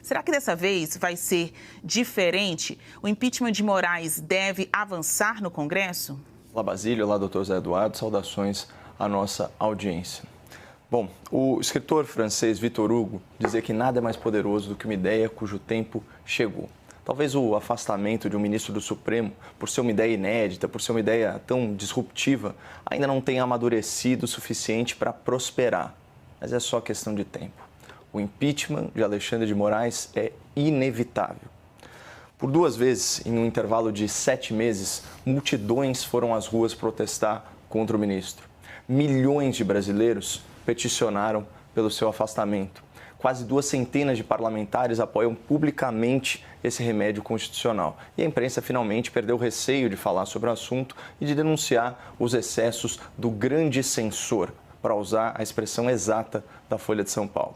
Será que dessa vez vai ser diferente? O impeachment de Moraes deve avançar no Congresso? Olá, Basílio. Olá, doutor Zé Eduardo. Saudações à nossa audiência. Bom, o escritor francês Victor Hugo dizia que nada é mais poderoso do que uma ideia cujo tempo chegou. Talvez o afastamento de um ministro do Supremo, por ser uma ideia inédita, por ser uma ideia tão disruptiva, ainda não tenha amadurecido o suficiente para prosperar. Mas é só questão de tempo. O impeachment de Alexandre de Moraes é inevitável. Por 2 vezes, em um intervalo de 7 meses, multidões foram às ruas protestar contra o ministro. Milhões de brasileiros peticionaram pelo seu afastamento. Quase 200 de parlamentares apoiam publicamente esse remédio constitucional. E a imprensa finalmente perdeu o receio de falar sobre o assunto e de denunciar os excessos do grande censor, para usar a expressão exata da Folha de São Paulo.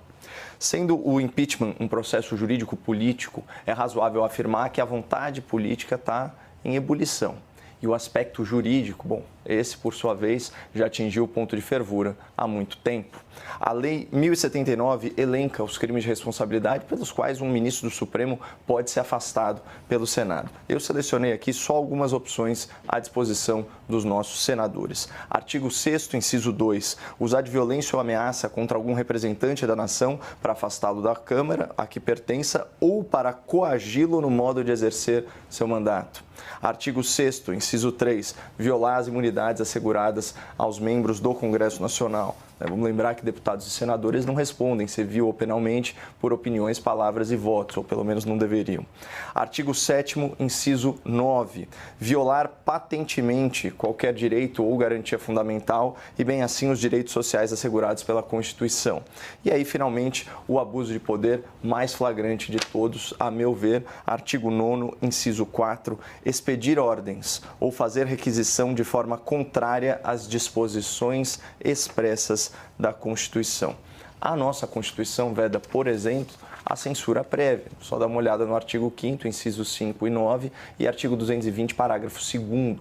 Sendo o impeachment um processo jurídico-político, é razoável afirmar que a vontade política está em ebulição. E o aspecto jurídico, bom, esse, por sua vez, já atingiu o ponto de fervura há muito tempo. A Lei 1079 elenca os crimes de responsabilidade pelos quais um ministro do Supremo pode ser afastado pelo Senado. Eu selecionei aqui só algumas opções à disposição dos nossos senadores. Artigo 6º, inciso 2, usar de violência ou ameaça contra algum representante da nação para afastá-lo da Câmara a que pertença ou para coagi-lo no modo de exercer seu mandato. Artigo 6º, inciso 3, violar as imunidades asseguradas aos membros do Congresso Nacional. Vamos lembrar que deputados e senadores não respondem civil ou penalmente por opiniões, palavras e votos, ou pelo menos não deveriam. Artigo 7º, inciso 9, violar patentemente qualquer direito ou garantia fundamental e, bem assim, os direitos sociais assegurados pela Constituição. E aí, finalmente, o abuso de poder mais flagrante de todos, a meu ver, artigo 9º, inciso 4, expedir ordens ou fazer requisição de forma contrária às disposições expressas da Constituição. A nossa Constituição veda, por exemplo, a censura prévia. Só dá uma olhada no artigo 5º, incisos 5 e 9 e artigo 220, parágrafo 2º.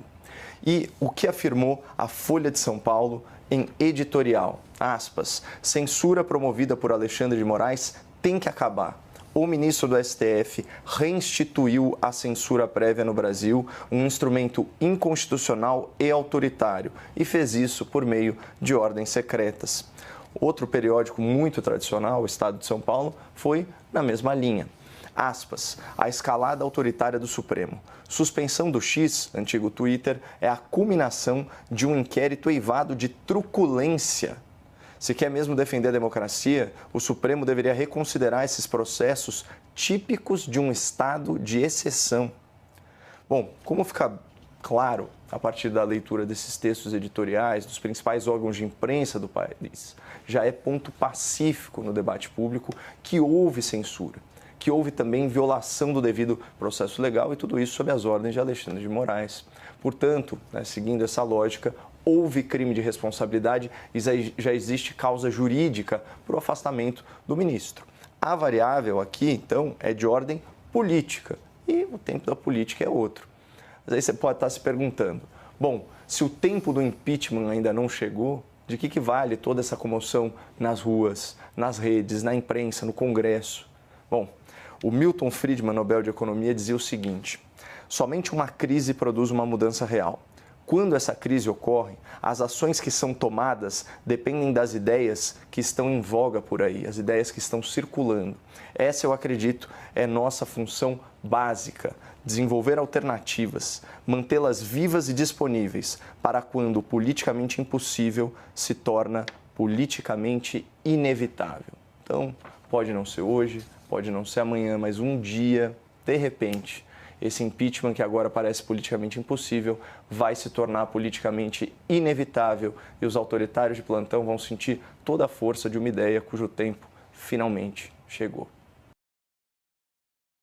E o que afirmou a Folha de São Paulo em editorial, aspas, censura promovida por Alexandre de Moraes tem que acabar. O ministro do STF reinstituiu a censura prévia no Brasil, um instrumento inconstitucional e autoritário, e fez isso por meio de ordens secretas. Outro periódico muito tradicional, o Estado de São Paulo, foi na mesma linha. Aspas, a escalada autoritária do Supremo. Suspensão do X, antigo Twitter, é a culminação de um inquérito eivado de truculência. Se quer mesmo defender a democracia, o Supremo deveria reconsiderar esses processos típicos de um estado de exceção. Bom, como fica claro a partir da leitura desses textos editoriais dos principais órgãos de imprensa do país, já é ponto pacífico no debate público que houve censura, que houve também violação do devido processo legal e tudo isso sob as ordens de Alexandre de Moraes. Portanto, seguindo essa lógica, houve crime de responsabilidade e já existe causa jurídica para o afastamento do ministro. A variável aqui, então, é de ordem política e o tempo da política é outro. Mas aí você pode estar se perguntando, bom, se o tempo do impeachment ainda não chegou, de que vale toda essa comoção nas ruas, nas redes, na imprensa, no Congresso? Bom, o Milton Friedman, Nobel de Economia, dizia o seguinte, somente uma crise produz uma mudança real. Quando essa crise ocorre, as ações que são tomadas dependem das ideias que estão em voga por aí, as ideias que estão circulando. Essa, eu acredito, é nossa função básica, desenvolver alternativas, mantê-las vivas e disponíveis para quando o politicamente impossível se torna politicamente inevitável. Então, pode não ser hoje, pode não ser amanhã, mas um dia, de repente, esse impeachment que agora parece politicamente impossível vai se tornar politicamente inevitável e os autoritários de plantão vão sentir toda a força de uma ideia cujo tempo finalmente chegou.